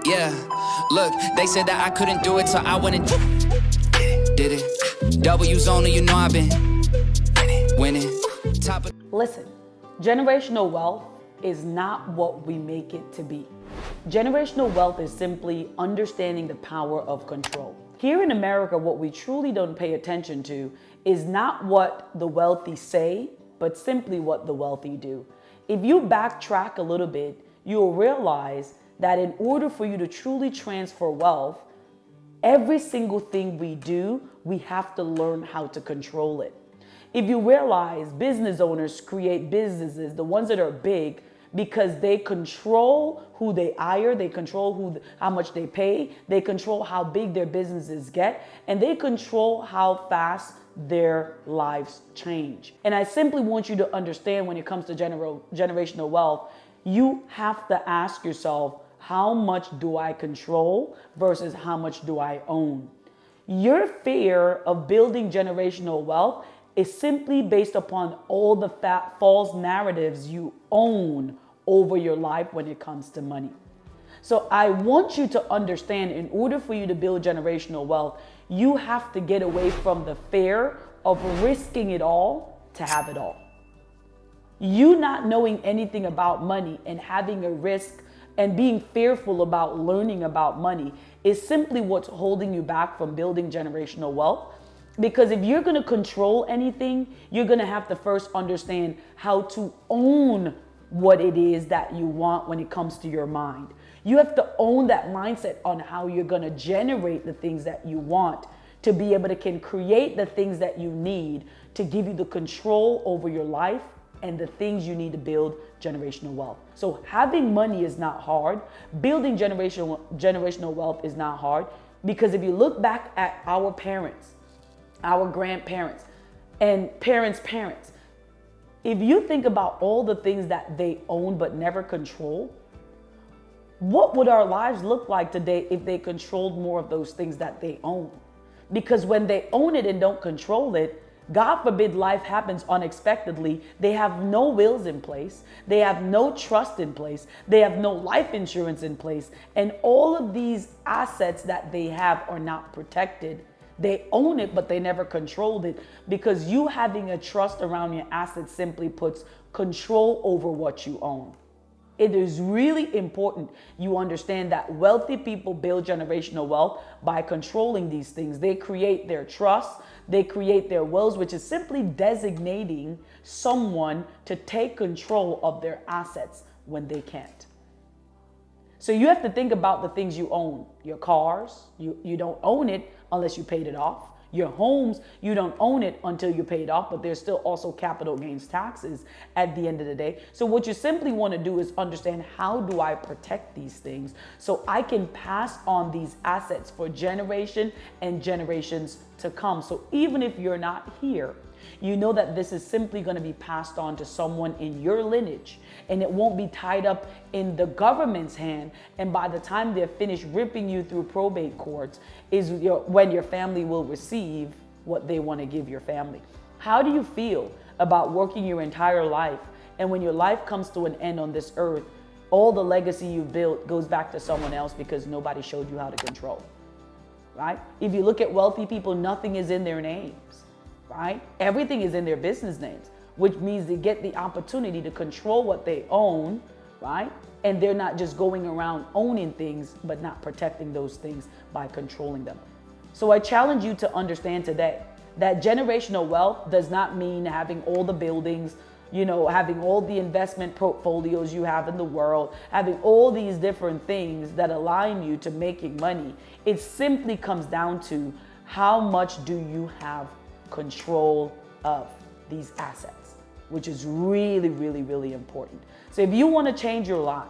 Yeah, look, they said that I couldn't do it, so I went and did it. W's only, you know I've been winning. Top of Listen, generational wealth is not what we make it to be. Generational wealth is simply understanding the power of control. Here in America, what we truly don't pay attention to is not what the wealthy say, but simply what the wealthy do. If you backtrack a little bit, you'll realize that in order for you to truly transfer wealth, every single thing we do, we have to learn how to control it. If you realize business owners create businesses, the ones that are big, because they control who they hire, they control how much they pay, they control how big their businesses get, and they control how fast their lives change. And I simply want you to understand when it comes to generational wealth, you have to ask yourself, how much do I control versus how much do I own? Your fear of building generational wealth is simply based upon all the false narratives you own over your life when it comes to money. So I want you to understand, in order for you to build generational wealth, you have to get away from the fear of risking it all to have it all. You not knowing anything about money and having a risk and being fearful about learning about money is simply what's holding you back from building generational wealth. Because if you're going to control anything, you're going to have to first understand how to own what it is that you want when it comes to your mind. You have to own that mindset on how you're going to generate the things that you want to be able to create the things that you need to give you the control over your life and the things you need to build generational wealth. So having money is not hard. Building generational wealth is not hard, because if you look back at our parents, our grandparents, and parents' parents, if you think about all the things that they own but never control, what would our lives look like today if they controlled more of those things that they own? Because when they own it and don't control it, God forbid life happens unexpectedly, they have no wills in place, they have no trust in place, they have no life insurance in place, and all of these assets that they have are not protected. They own it, but they never controlled it, because you having a trust around your assets simply puts control over what you own. It is really important you understand that wealthy people build generational wealth by controlling these things. They create their trust, they create their wills, which is simply designating someone to take control of their assets when they can't. So you have to think about the things you own. Your cars, you don't own it unless you paid it off. Your homes, you don't own it until you pay it off, but there's still also capital gains taxes at the end of the day. So what you simply want to do is understand, how do I protect these things so I can pass on these assets for generation and generations to come. So even if you're not here, you know that this is simply going to be passed on to someone in your lineage, and it won't be tied up in the government's hand. And by the time they're finished ripping you through probate courts is when your family will receive what they want to give your family. How do you feel about working your entire life, and when your life comes to an end on this earth, all the legacy you've built goes back to someone else because nobody showed you how to control, right? If you look at wealthy people, nothing is in their names. Right? Everything is in their business names, which means they get the opportunity to control what they own, right? And they're not just going around owning things, but not protecting those things by controlling them. So I challenge you to understand today that generational wealth does not mean having all the buildings, having all the investment portfolios you have in the world, having all these different things that align you to making money. It simply comes down to, how much do you have control of these assets, which is really, really, really important. So if you want to change your life,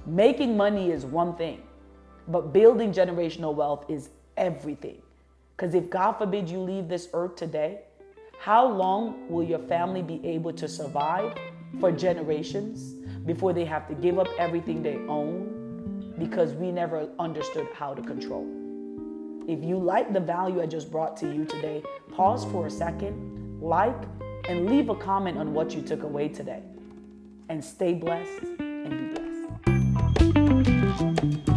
making money is one thing, but building generational wealth is everything. Because if God forbid you leave this earth today, how long will your family be able to survive for generations before they have to give up everything they own because we never understood how to control? If you like the value I just brought to you today, pause for a second, like, and leave a comment on what you took away today. And stay blessed and be blessed.